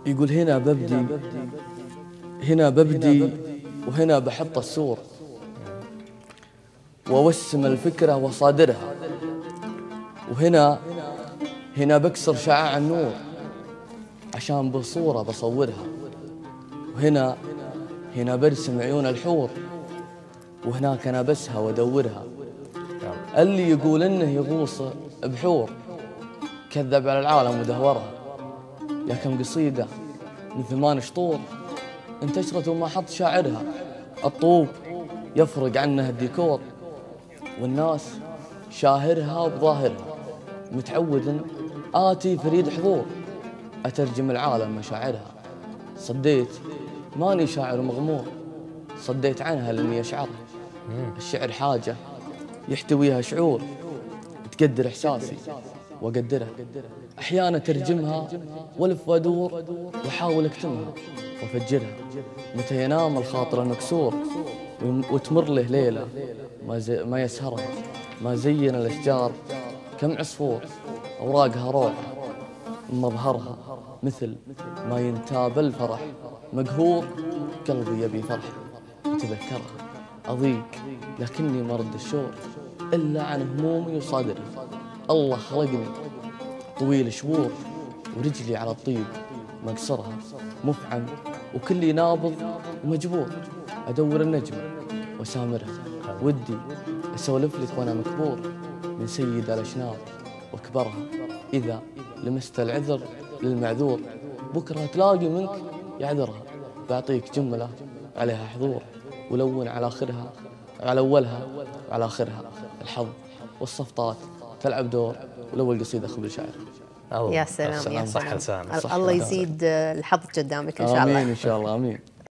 يقول هنا ببدي وهنا بحط السور، ووسم الفكرة وصادرها، وهنا بكسر شعاع النور عشان بصورة بصورها، وهنا برسم عيون الحور، وهناك أنا بسها وأدورها. اللي يقول إنه يغوص بحور كذب على العالم ودهورها. يا كم قصيدة من 8 شطور انتشرت وما حط شاعرها. الطوب يفرق عنه الديكور، والناس شاهرها بظاهرها. متعود آتي فريد حضور أترجم العالم مشاعرها. صديت ماني شاعر مغمور، صديت عنها لأني أشعرها. الشعر حاجة يحتويها شعور، تقدر إحساسي وأقدرها. أحيانا ترجمها والف وادور وأحاول أكتمها وأفجرها. متى ينام الخاطر مكسور وتمر له ليلة ما يسهرها. ما زين الأشجار كم عصفور أوراقها روعة، مظهرها مثل ما ينتاب الفرح. مقهور قلبي يبي فرح وتذكرها. أضيق لكني مرد الشور إلا عن همومي وصادرها. الله خلقني طويل شبور ورجلي على الطيب مقصرها. مفعم وكلي نابض ومجبور أدور النجمة وسامرها. ودي أسولف لك وأنا مكبور من سيد الأشناب وكبرها. إذا لمست العذر للمعذور بكرة تلاقي منك يعذرها. بعطيك جملة عليها حضور ولون على آخرها، على أولها وعلى آخرها. الحظ والصفطات تلعب دور، ولو القصيدة خبر شاعر. يا سلام يا صح لسان. الله يزيد الحظ قدامك إن شاء الله. آمين إن شاء الله. آمين.